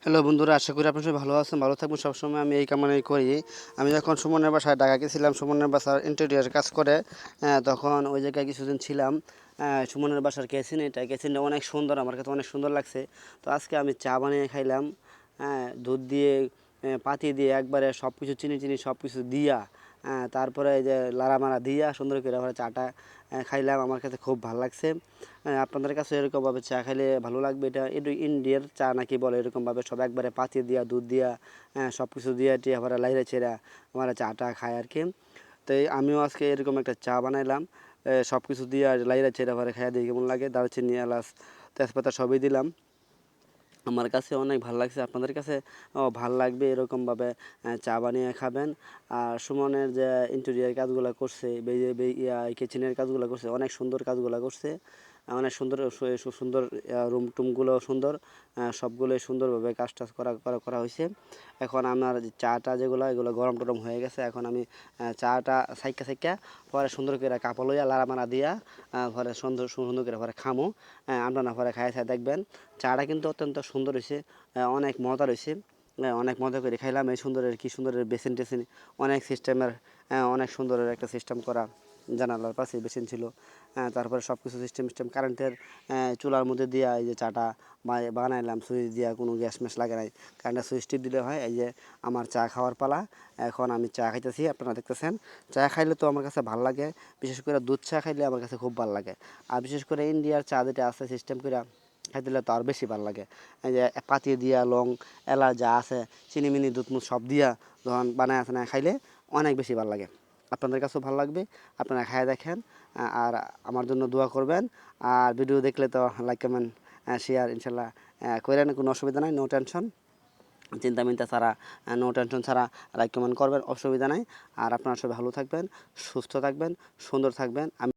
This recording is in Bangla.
হ্যালো বন্ধুরা, আশা করি আপনার সবাই ভালো আছেন, ভালো থাকবেন সবসময়। আমি এই কামনাই করি। আমি যখন সুমনের বাসায় ঢাকা গেছিলাম, সুমনের বাসার ইন্টেরিয়ার কাজ করে, তখন ওই জায়গায় কিছুদিন ছিলাম। সুমনের বাসার কিচেনটা অনেক সুন্দর, আমার কাছে অনেক সুন্দর লাগছে। তো আজকে আমি চা বানিয়ে খাইলাম। দুধ দিয়ে, পাতি দিয়ে একবারে সব কিছু চিনি চিনি সব কিছু দিয়া, তারপরে এই যে লাড়ামাড়া দিয়া সুন্দর করে আবার চাটা খাইলাম। আমার কাছে খুব ভালো লাগছে। আপনাদের কাছে এরকমভাবে চা খাইলে ভালো লাগবে। এটা ইন্ডিয়ার চা নাকি বলে, এরকমভাবে সব একবারে পাতি দিয়া দুধ দিয়া সব কিছু দিয়া টিয়া আবার লাইরা ছেড়া আমার চাটা খায় আর কি। তো আমিও আজকে এরকম একটা চা বানাইলাম, সব কিছু দিয়া লাইরা ছেড়া পরে খাইয়া দিয়ে কেমন লাগে। দারুচিনি, এলাচ, তেজপাতা সবই দিলাম। আমার কাছে অনেক ভালো লাগছে, আপনাদের কাছে ভালো লাগবে এরকমভাবে চা বানিয়ে খাবেন। আর সুমনের যে ইন্টেরিয়ার কাজগুলো করছে, কিচেনের কাজগুলো করছে, অনেক সুন্দর কাজগুলো করছে। অনেক সুন্দর সুন্দর রুম টুমগুলো সুন্দর, সবগুলোই সুন্দরভাবে কাজ টাজ করা করা করা হয়েছে। এখন আমার চাটা যেগুলো এগুলো গরম টরম হয়ে গেছে। এখন আমি চাটা সাইকা সাইকা পরে সুন্দর করে কাপড় লইয়া লাড়ামাড়া দিয়া পরে সুন্দর সুন্দর করে পরে খামো। আপনারা পরে খাই খাই দেখবেন। চাটা কিন্তু অত্যন্ত সুন্দর হয়েছে, অনেক মজার হয়েছে। অনেক মজা করে খাইলাম। এই সুন্দরের কি সুন্দরের বেসিন টেসিন, অনেক সিস্টেমের, অনেক সুন্দরের একটা সিস্টেম করা। জানালার পাশে বেসিন ছিল। তারপরে সব কিছু সিস্টেম সিস্টেম কারেন্টের চুলার মধ্যে দিয়া এই যে চাটা বানাইলাম, সুইচ দিয়া, কোনো গ্যাস ম্যাস লাগে নাই। কারেন্টের সুইচ টিপ দিলে হয়। এই যে আমার চা খাওয়ার পালা। এখন আমি চা খাইতেছি, আপনারা দেখতেছেন। চা খাইলে তো আমার কাছে ভালো লাগে, বিশেষ করে দুধ চা খাইলে আমার কাছে খুব ভালো লাগে। আর বিশেষ করে ইন্ডিয়ার চা যেটা আছে সিস্টেম করে খাইতে তো আর বেশি ভালো লাগে। এই যে পাতি দিয়া লং, এলাচ যা আছে, চিনি মিনি দুধ মুধ সব দিয়া যখন বানায় আছে না খাইলে অনেক বেশি ভালো লাগে। আপনাদের কাছেও ভালো লাগবে, আপনারা খাইয়া দেখেন। আর আমার জন্য দোয়া করবেন। আর ভিডিও দেখলে তো লাইক কমেন্ট শেয়ার ইনশাল্লাহ করেন, কোনো অসুবিধা নাই, নো টেনশন। চিন্তা মিন্তা ছাড়া, নো টেনশন ছাড়া লাইক কমেন্ট করবেন, অসুবিধা নাই। আর আপনারা সবাই ভালো থাকবেন, সুস্থ থাকবেন, সুন্দর থাকবেন। আমি